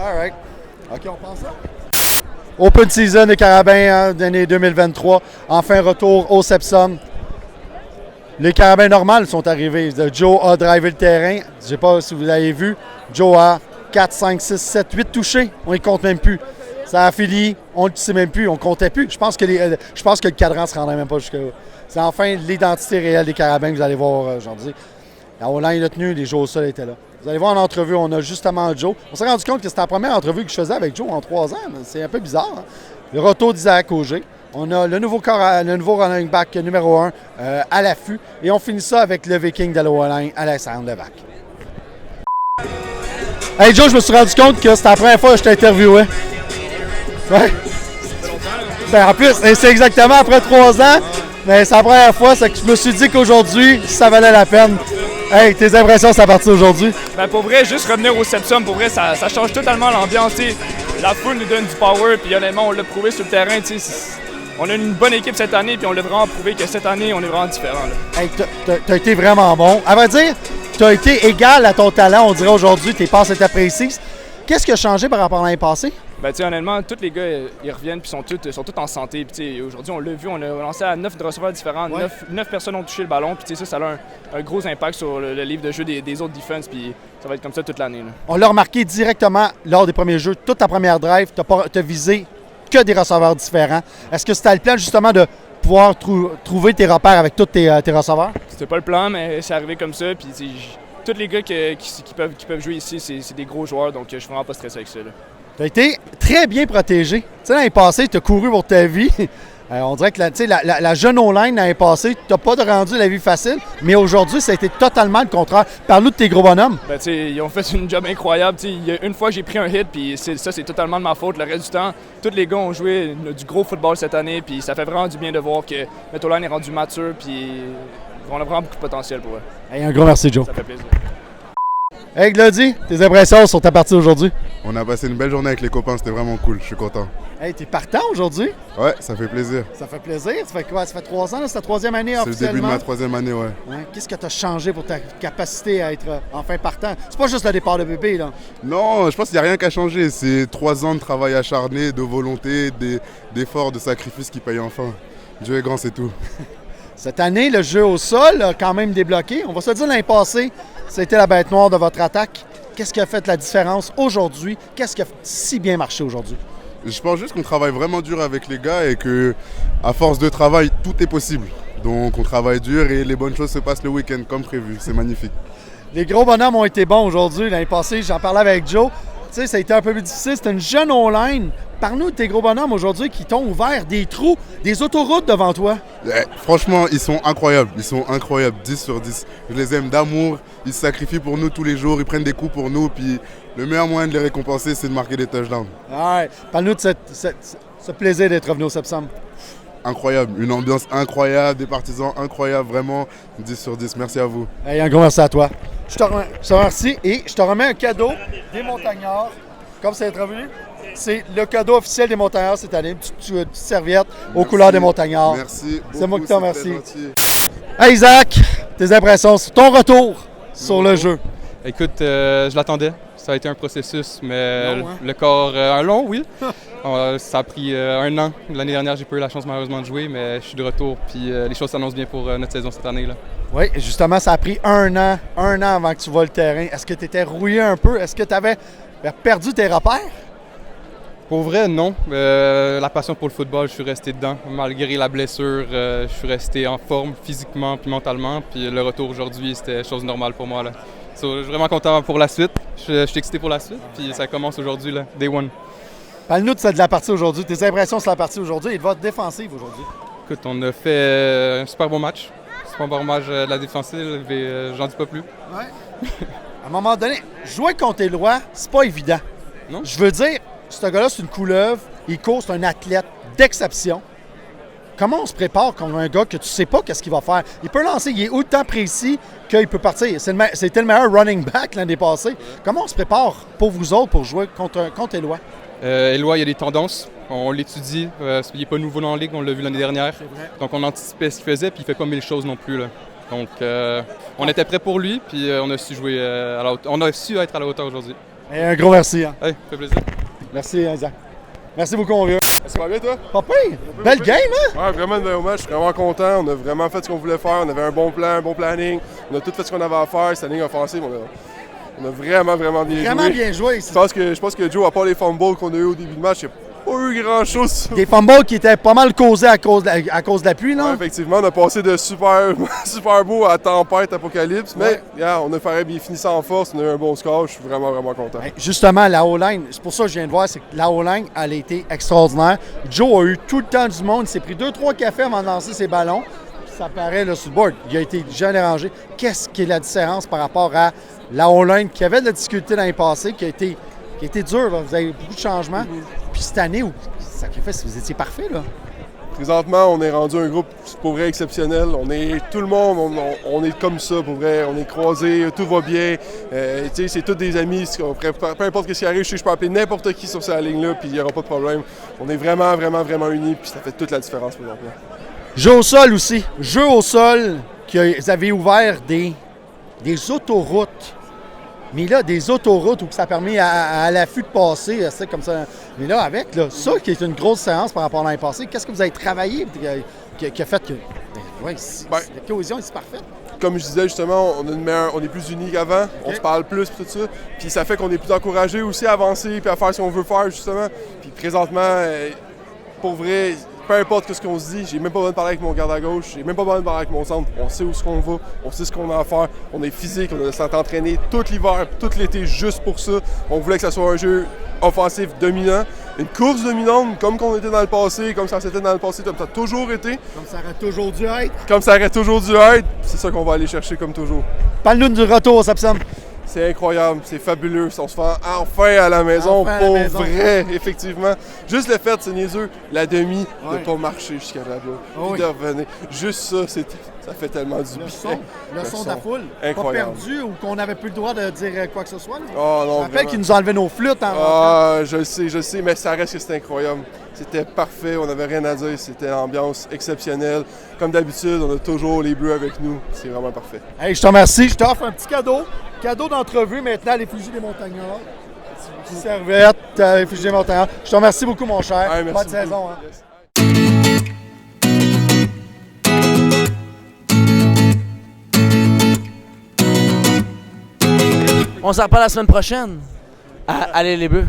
All right. OK, on pense ça. Open season des Carabins d'année 2023. Enfin, retour au Sepsum. Les Carabins normales sont arrivés. Joe a drivé le terrain. Je ne sais pas si vous l'avez vu. Joe a 4, 5, 6, 7, 8 touchés. On ne les compte même plus. Ça a fini. On ne le sait même plus. On ne comptait plus. Je pense que le cadran ne se rendrait même pas jusqu'à là. C'est enfin l'identité réelle des Carabins que vous allez voir aujourd'hui. La O-line a tenu, les joueurs au sol étaient là. Vous allez voir en entrevue, on a justement Joe. On s'est rendu compte que c'était la première entrevue que je faisais avec Joe en 3 ans. C'est un peu bizarre. Hein? Le retour d'Isaac Auger. On a le nouveau running back numéro 1 à l'affût. Et on finit ça avec le Viking de la O-line, Alexandre Levac. Hey Joe, je me suis rendu compte que c'était la première fois que je t'interviewais. Ouais. Ben, en plus, c'est exactement après 3 ans. Mais c'est la première fois, c'est que je me suis dit qu'aujourd'hui, ça valait la peine. Hey, tes impressions, c'est à partir d'aujourd'hui? Ben pour vrai, juste revenir au Sepsum, pour vrai, ça change totalement l'ambiance. La foule nous donne du power, puis honnêtement, on l'a prouvé sur le terrain. On a une bonne équipe cette année, puis on l'a vraiment prouvé que cette année, on est vraiment différent. Là. Hey, t'as été vraiment bon. À vrai dire, t'as été égal à ton talent, on dirait aujourd'hui, tes passes étaient précises. Qu'est-ce qui a changé par rapport à l'année passée? Ben, honnêtement, tous les gars, ils reviennent puis sont tous en santé. Puis, aujourd'hui, on l'a vu, on a lancé à 9 receveurs différents. Ouais. 9 personnes ont touché le ballon. Puis, ça a un gros impact sur le livre de jeu des autres defense. Puis, ça va être comme ça toute l'année. Là. On l'a remarqué directement lors des premiers jeux. Toute ta première drive, t'as visé que des receveurs différents. Est-ce que c'était le plan, justement, de pouvoir trouver tes repères avec tous tes receveurs? C'était pas le plan, mais c'est arrivé comme ça. Puis, tous les gars qui peuvent jouer ici, c'est des gros joueurs. Donc, je suis vraiment pas stressé avec ça. Tu as été très bien protégé. Tu sais, l'année passée, tu as couru pour ta vie. On dirait que la jeune O-line l'année passée, tu n'as pas rendu la vie facile, mais aujourd'hui, ça a été totalement le contraire. Parle-nous de tes gros bonhommes. Ben, ils ont fait une job incroyable. Il y a une fois que j'ai pris un hit, puis ça, c'est totalement de ma faute. Le reste du temps, tous les gars ont joué du gros football cette année, puis ça fait vraiment du bien de voir que notre O-line est rendu mature, puis on a vraiment beaucoup de potentiel pour eux. Hey, un gros merci, Joe. Ça fait plaisir. Hey Glody, tes impressions sont à partir aujourd'hui? On a passé une belle journée avec les copains, c'était vraiment cool, je suis content. Hey, t'es partant aujourd'hui? Ouais, ça fait plaisir. Ça fait plaisir? Ça fait quoi? Ça fait 3 ans, là? C'est ta 3e année officiellement? C'est le début de ma 3e année, ouais. Qu'est-ce que t'as changé pour ta capacité à être enfin partant? C'est pas juste le départ de bébé, là? Non, je pense qu'il n'y a rien qu'à changer. C'est 3 ans de travail acharné, de volonté, d'efforts, de sacrifices qui payent enfin. Dieu est grand, c'est tout. Cette année, le jeu au sol a quand même débloqué. On va se dire l'année passée, c'était la bête noire de votre attaque. Qu'est-ce qui a fait la différence aujourd'hui? Qu'est-ce qui a si bien marché aujourd'hui? Je pense juste qu'on travaille vraiment dur avec les gars et qu'à force de travail, tout est possible. Donc on travaille dur et les bonnes choses se passent le week-end comme prévu. C'est magnifique. Les gros bonhommes ont été bons aujourd'hui. L'année passée, j'en parlais avec Joe. Tu sais, ça a été un peu plus difficile. C'était une jeune O-line. Parle-nous de tes gros bonhommes aujourd'hui qui t'ont ouvert des trous, des autoroutes devant toi. Franchement, ils sont incroyables. Ils sont incroyables. 10 sur 10. Je les aime d'amour. Ils se sacrifient pour nous tous les jours. Ils prennent des coups pour nous. Puis le meilleur moyen de les récompenser, c'est de marquer des touchdowns. Ouais. Parle-nous de ce plaisir d'être revenu au Sepsum. Incroyable. Une ambiance incroyable. Des partisans incroyables. Vraiment 10 sur 10. Merci à vous. Hey, un gros merci à toi. Je te remercie et je te remets un cadeau des Montagnards. Comme ça être revenu. C'est le cadeau officiel des Montagnards cette année, une petite serviette aux couleurs des Montagnards. Merci beaucoup. C'est moi qui te remercie. Hey Isaac, tes impressions, ton retour sur le jeu? Écoute, je l'attendais. Ça a été un processus, mais long, hein? Le corps, un long, oui. Ça a pris 1 an. L'année dernière, j'ai pas eu la chance malheureusement de jouer, mais je suis de retour. Puis les choses s'annoncent bien pour notre saison cette année. Là. Oui, justement, ça a pris 1 an avant que tu vois le terrain. Est-ce que tu étais rouillé un peu? Est-ce que tu avais perdu tes repères? Pour vrai, non. La passion pour le football, je suis resté dedans. Malgré la blessure, je suis resté en forme physiquement puis mentalement. Puis le retour aujourd'hui, c'était chose normale pour moi. Là. So, je suis vraiment content pour la suite. Je suis excité pour la suite. Puis ça commence aujourd'hui, là, day one. Parle-nous de la partie aujourd'hui. Tes impressions sur la partie aujourd'hui et de votre défensive aujourd'hui. Écoute, on a fait un super bon match. Super bon match de la défensive et j'en dis pas plus. Ouais. À un moment donné, jouer contre les lois, c'est pas évident. Non? Je veux dire, ce gars-là, c'est une couleuvre. Il court, c'est un athlète d'exception. Comment on se prépare contre un gars que tu sais pas qu'est-ce qu'il va faire? Il peut lancer, il est autant précis qu'il peut partir. C'était le meilleur running back l'année passée. Comment on se prépare pour vous autres pour jouer contre Éloi? Éloi, il y a des tendances. On l'étudie. Il n'est pas nouveau dans la ligue, on l'a vu l'année dernière. Donc on anticipait ce qu'il faisait, puis il fait pas mille choses non plus. Là. Donc on était prêt pour lui, puis on a su jouer on a su être à la hauteur aujourd'hui. Et un gros merci. Hein. Hey, ça fait plaisir. Merci, Isaac. Merci beaucoup, mon vieux. Ça va bien, toi? Papa, belle game, hein? Ouais, vraiment un bel match. Je suis vraiment content. On a vraiment fait ce qu'on voulait faire. On avait un bon plan, un bon planning. On a tout fait ce qu'on avait à faire. Cette ligne offensive, on a vraiment bien joué. Vraiment bien joué ici. Je pense que Joe, à part les fumbles qu'on a eu au début du match, il n'y a pas eu grand-chose. Des fumbles qui étaient pas mal causés à cause de la pluie, non? Ouais, effectivement, on a passé de super, super beau à tempête, apocalypse. Mais yeah, on a bien fini ça en force. On a eu un bon score. Je suis vraiment content. Justement, la O-line, c'est pour ça que je viens de voir, c'est que la O-line, elle a été extraordinaire. Joe a eu tout le temps du monde. Il s'est pris 2-3 cafés avant de lancer ses ballons. Puis ça paraît là, sur le board. Il a été déjà dérangé. Qu'est-ce qui est la différence par rapport à la O-line qui avait de la difficulté dans les passés, qui a été dur, là. Vous avez eu beaucoup de changements. Puis cette année, sacrifice, vous étiez parfait, là. Présentement, on est rendu un groupe pour vrai exceptionnel. Tout le monde, on est comme ça pour vrai. On est croisés, tout va bien. C'est tous des amis. Peu importe ce qui arrive, je peux appeler n'importe qui sur cette ligne-là, puis il n'y aura pas de problème. On est vraiment unis, puis ça fait toute la différence présentement. Jeu au sol aussi. Jeu au sol, que vous avez ouvert des autoroutes. Mais là, des autoroutes où ça a permis à l'affût de passer, c'est comme ça. Mais là, ça qui est une grosse séance par rapport à l'année passée, qu'est-ce que vous avez travaillé qui a fait que. La cohésion est parfaite. Comme je disais justement, on est plus unis qu'avant, on se parle plus, tout ça. Puis ça fait qu'on est plus encouragés aussi à avancer puis à faire ce qu'on veut faire, justement. Puis présentement, pour vrai, peu importe ce qu'on se dit, j'ai même pas besoin de parler avec mon garde à gauche, j'ai même pas besoin de parler avec mon centre. On sait où est-ce qu'on va, on sait ce qu'on a à faire, on est physique, on s'est entraîné tout l'hiver, tout l'été juste pour ça. On voulait que ça soit un jeu offensif dominant, une course dominante comme qu'on était dans le passé, comme ça c'était dans le passé, comme ça a toujours été. Comme ça aurait toujours dû être. Comme ça aurait toujours dû être, c'est ça qu'on va aller chercher comme toujours. Parle-nous du retour au Sepsum. C'est incroyable, c'est fabuleux. On se fait enfin à la maison, pour vrai, effectivement. Juste le fait, c'est niaiseux, la demi, de ne pas marcher jusqu'à là-bas, puis de revenir. Juste ça, ça fait tellement du bien. Le son de la foule. Incroyable. Pas perdu ou qu'on n'avait plus le droit de dire quoi que ce soit. Oh non, je rappelle qu'ils nous enlevaient nos flûtes en rentrant. Je le sais, mais ça reste que c'était incroyable. C'était parfait, on n'avait rien à dire, c'était une ambiance exceptionnelle. Comme d'habitude, on a toujours les Bleus avec nous, c'est vraiment parfait. Hey, je te remercie, je t'offre un petit cadeau. Cadeau d'entrevue maintenant à l'Effigie des Montagnards. Une serviette à l'Effigie des Montagnards. Je te remercie beaucoup, mon cher. Hey, bonne saison. Hein. Yes. On s'en reparle la semaine prochaine. Allez les Bleus.